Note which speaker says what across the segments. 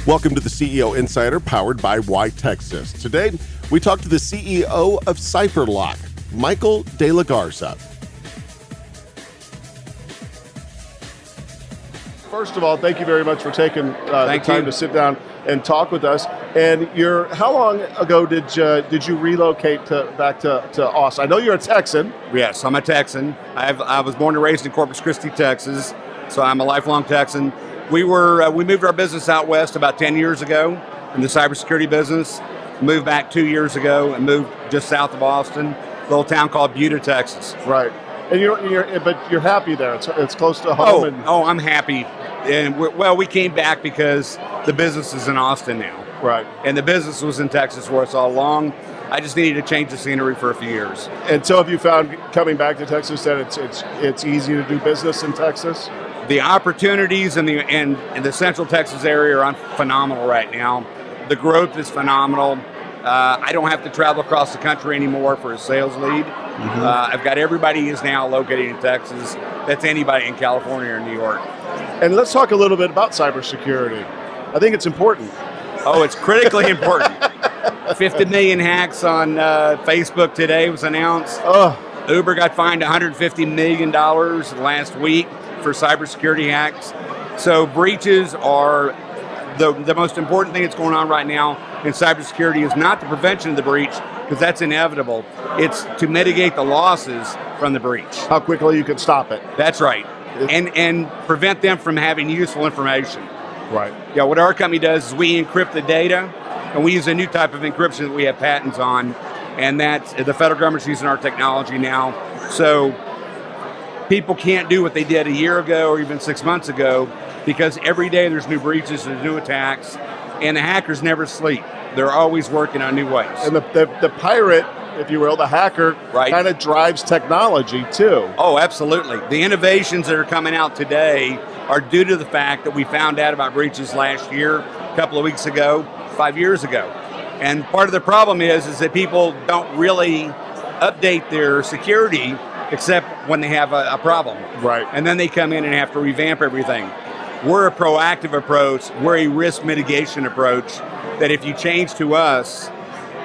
Speaker 1: Welcome to the CEO Insider, powered by YTexas. Today, we talk to the CEO of Cipherloc, Michael DeLaGarza. First of all, thank you very much for taking the time to sit down and talk with us. And how long ago did you relocate back to Austin? I know you're a Texan.
Speaker 2: Yes, I'm a Texan. I was born and raised in Corpus Christi, Texas, so I'm a lifelong Texan. We moved our business out west about 10 years ago in the cybersecurity business. Moved back 2 years ago and moved just south of Austin, a little town called Buda, Texas.
Speaker 1: Right, and you're happy there. It's close to home.
Speaker 2: I'm happy, and we came back because the business is in Austin now.
Speaker 1: Right,
Speaker 2: and the business was in Texas for us all along. I just needed to change the scenery for a few years.
Speaker 1: And so, have you found coming back to Texas that it's easy to do business in Texas?
Speaker 2: The opportunities in the Central Texas area are phenomenal right now. The growth is phenomenal. I don't have to travel across the country anymore for a sales lead. Mm-hmm. I've got everybody is now located in Texas. That's anybody in California or New York.
Speaker 1: And let's talk a little bit about cybersecurity. I think it's important.
Speaker 2: Oh, it's critically important. 50 million hacks on Facebook today was announced. Uber got fined $150 million last week for cybersecurity hacks. So breaches are the most important thing that's going on right now in cybersecurity is not the prevention of the breach, because that's inevitable. It's to mitigate the losses from the breach.
Speaker 1: How quickly you can stop it.
Speaker 2: That's right. And prevent them from having useful information.
Speaker 1: Right.
Speaker 2: Yeah, what our company does is we encrypt the data, and we use a new type of encryption that we have patents on, and that's the federal government's using our technology now. So people can't do what they did a year ago or even 6 months ago, because every day there's new breaches, there's new attacks, and the hackers never sleep. They're always working on new ways.
Speaker 1: And the pirate, if you will, the hacker, kind of drives technology too.
Speaker 2: Oh, absolutely. The innovations that are coming out today are due to the fact that we found out about breaches last year, a couple of weeks ago, 5 years ago. And part of the problem is that people don't really update their security except when they have a problem.
Speaker 1: Right.
Speaker 2: And then they come in and have to revamp everything. We're a proactive approach. We're a risk mitigation approach that if you change to us,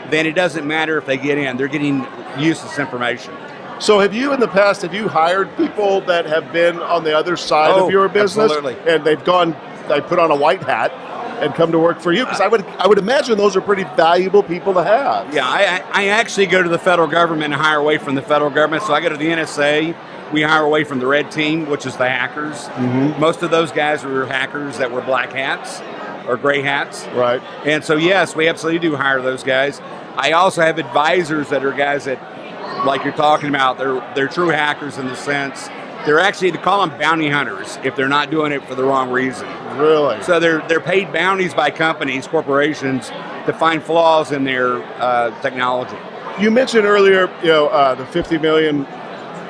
Speaker 2: then it doesn't matter if they get in. They're getting useless information.
Speaker 1: So have you in the past, hired people that have been on the other side of your business?
Speaker 2: Absolutely.
Speaker 1: And they put on a white hat and come to work for you? Because I would imagine those are pretty valuable people to have.
Speaker 2: Yeah, I actually go to the federal government and hire away from the federal government. So I go to the NSA. We hire away from the red team, which is the hackers. Mm-hmm. Most of those guys were hackers that were black hats or gray hats.
Speaker 1: Right.
Speaker 2: And so, yes, we absolutely do hire those guys. I also have advisors that are guys that, like you're talking about, they're true hackers in the sense they're actually, to call them bounty hunters if they're not doing it for the wrong reason.
Speaker 1: Really?
Speaker 2: So they're paid bounties by companies, corporations, to find flaws in their technology.
Speaker 1: You mentioned earlier, the 50 million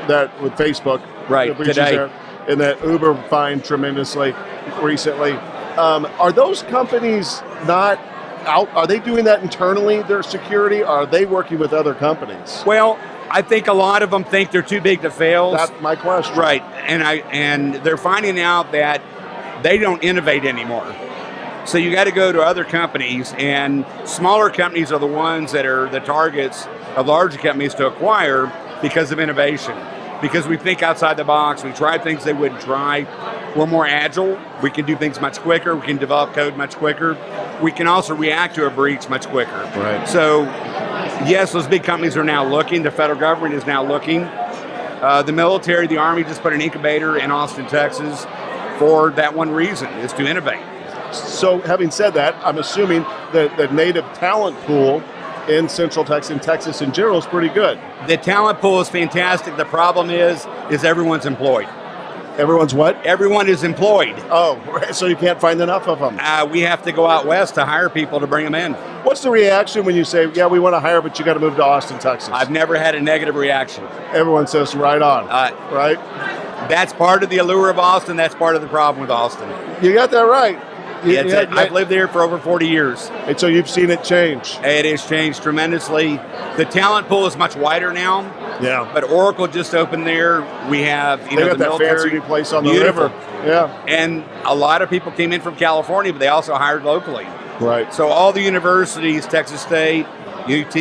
Speaker 1: that with Facebook,
Speaker 2: right, today, there,
Speaker 1: and that Uber fined tremendously recently. Are those companies not out? Are they doing that internally, their security? Or are they working with other companies?
Speaker 2: Well, I think a lot of them think they're too big to fail.
Speaker 1: That's my question.
Speaker 2: Right, and they're finding out that they don't innovate anymore. So you got to go to other companies, and smaller companies are the ones that are the targets of larger companies to acquire because of innovation. Because we think outside the box, we try things they wouldn't try. We're more agile. We can do things much quicker. We can develop code much quicker. We can also react to a breach much quicker.
Speaker 1: Right.
Speaker 2: So, yes, those big companies are now looking. The federal government is now looking. The military, the Army just put an incubator in Austin, Texas for that one reason, is to innovate.
Speaker 1: So having said that, I'm assuming that the native talent pool in Central Texas and Texas in general is pretty good.
Speaker 2: The talent pool is fantastic. The problem is everyone's employed.
Speaker 1: Everyone's what?
Speaker 2: Everyone is employed.
Speaker 1: Oh, so you can't find enough of them.
Speaker 2: We have to go out west to hire people to bring them in.
Speaker 1: What's the reaction when you say, yeah, we want to hire, but you got to move to Austin, Texas?
Speaker 2: I've never had a negative reaction.
Speaker 1: Everyone says right on, right?
Speaker 2: That's part of the allure of Austin. That's part of the problem with Austin.
Speaker 1: You got that right.
Speaker 2: I've lived there for over 40 years.
Speaker 1: And so you've seen it change.
Speaker 2: It has changed tremendously. The talent pool is much wider now.
Speaker 1: Yeah.
Speaker 2: But Oracle just opened there. We have,
Speaker 1: They got
Speaker 2: the
Speaker 1: that
Speaker 2: military.
Speaker 1: fancy new place on the
Speaker 2: Beautiful.
Speaker 1: river. Yeah.
Speaker 2: And a lot of people came in from California, but they also hired locally.
Speaker 1: Right.
Speaker 2: So all the universities, Texas State, UT,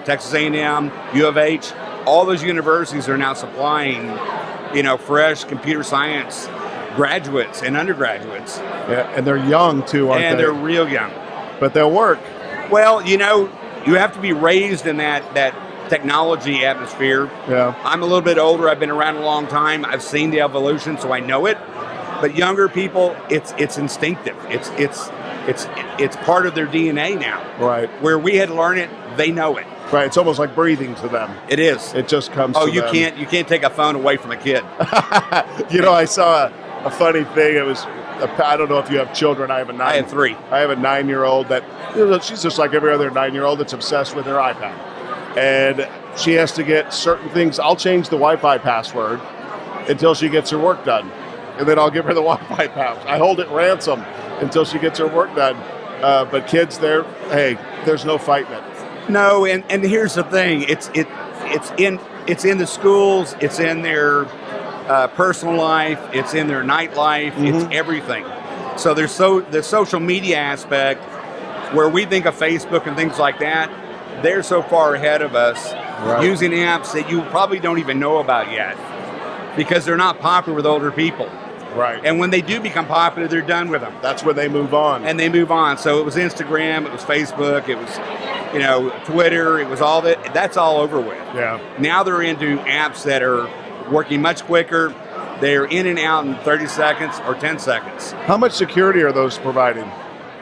Speaker 2: Texas A&M, U of H, all those universities are now supplying, fresh computer science graduates and undergraduates.
Speaker 1: Yeah, and they're young too, aren't they?
Speaker 2: And they're real young.
Speaker 1: But they'll work.
Speaker 2: Well, you have to be raised in that technology atmosphere.
Speaker 1: Yeah.
Speaker 2: I'm a little bit older. I've been around a long time. I've seen the evolution, so I know it. But younger people, it's instinctive. It's part of their DNA now.
Speaker 1: Right.
Speaker 2: Where we had to learn it, they know it.
Speaker 1: Right. It's almost like breathing to them.
Speaker 2: It is.
Speaker 1: It just comes.
Speaker 2: Oh,
Speaker 1: to
Speaker 2: you
Speaker 1: them.
Speaker 2: can't take a phone away from a kid.
Speaker 1: I saw a funny thing. It was, I don't know if you have children. I have
Speaker 2: 3.
Speaker 1: I have a 9-year-old that, she's just like every other 9-year-old that's obsessed with her iPad. And she has to get certain things. I'll change the Wi-Fi password until she gets her work done. And then I'll give her the Wi-Fi password. I hold it ransom until she gets her work done. But kids, there's no fighting it.
Speaker 2: No, and here's the thing: it's in the schools, it's in their personal life, it's in their nightlife, it's everything. So there's the social media aspect where we think of Facebook and things like that. They're so far ahead of us using apps that you probably don't even know about yet because they're not popular with older people.
Speaker 1: Right.
Speaker 2: And when they do become popular, they're done with them.
Speaker 1: That's when they move on.
Speaker 2: And they move on. So it was Instagram, it was Facebook, it was, Twitter, it was all that. That's all over with.
Speaker 1: Yeah.
Speaker 2: Now they're into apps that are working much quicker. They're in and out in 30 seconds or 10 seconds.
Speaker 1: How much security are those providing?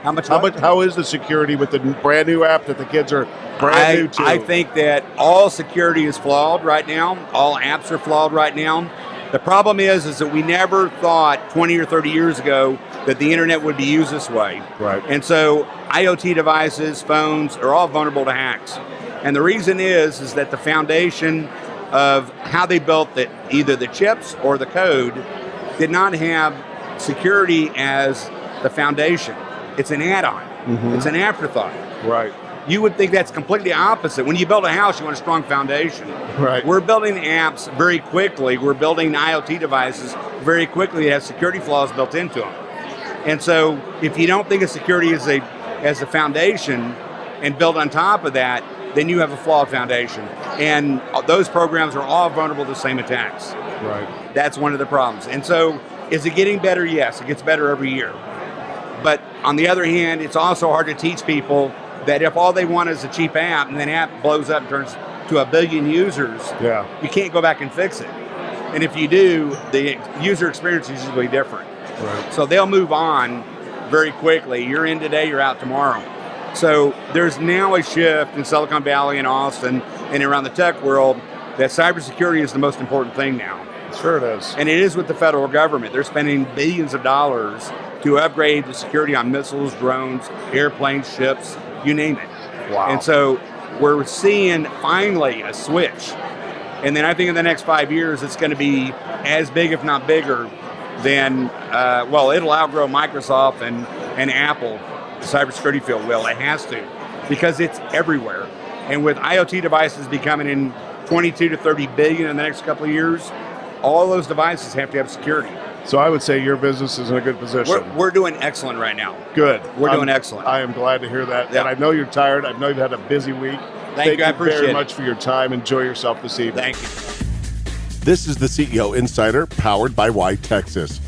Speaker 1: How is the security with the brand new app that the kids are brand new to?
Speaker 2: I think that all security is flawed right now. All apps are flawed right now. The problem is that we never thought 20 or 30 years ago that the internet would be used this way.
Speaker 1: Right.
Speaker 2: And so IoT devices, phones are all vulnerable to hacks. And the reason is that the foundation of how they built either the chips or the code did not have security as the foundation. It's an add-on. It's an afterthought.
Speaker 1: Right.
Speaker 2: You would think that's completely opposite. When you build a house, you want a strong foundation.
Speaker 1: Right.
Speaker 2: We're building apps very quickly. We're building IoT devices very quickly that have security flaws built into them. And so if you don't think of security as a foundation and build on top of that, then you have a flawed foundation. And those programs are all vulnerable to the same attacks.
Speaker 1: Right.
Speaker 2: That's one of the problems. And so is it getting better? Yes, it gets better every year. But on the other hand, it's also hard to teach people that if all they want is a cheap app and then app blows up and turns to 1 billion users, you can't go back and fix it. And if you do, the user experience is usually different.
Speaker 1: Right.
Speaker 2: So they'll move on very quickly. You're in today, you're out tomorrow. So there's now a shift in Silicon Valley and Austin and around the tech world that cybersecurity is the most important thing now.
Speaker 1: Sure it is.
Speaker 2: And it is with the federal government. They're spending billions of dollars to upgrade the security on missiles, drones, airplanes, ships, you name it.
Speaker 1: Wow.
Speaker 2: And so we're seeing finally a switch. And then I think in the next 5 years, it's going to be as big, if not bigger, than, it'll outgrow Microsoft and Apple, the cybersecurity field will. It has to, because it's everywhere. And with IoT devices becoming in 22 to 30 billion in the next couple of years, all those devices have to have security.
Speaker 1: So I would say your business is in a good position.
Speaker 2: We're doing excellent right now.
Speaker 1: Good.
Speaker 2: We're doing excellent.
Speaker 1: I am glad to hear that.
Speaker 2: Yeah.
Speaker 1: And I know you're tired. I know you've had a busy week.
Speaker 2: Thank you. I appreciate
Speaker 1: very
Speaker 2: it.
Speaker 1: much for your time. Enjoy yourself this evening.
Speaker 2: Thank you.
Speaker 1: This is the CEO Insider, powered by YTexas.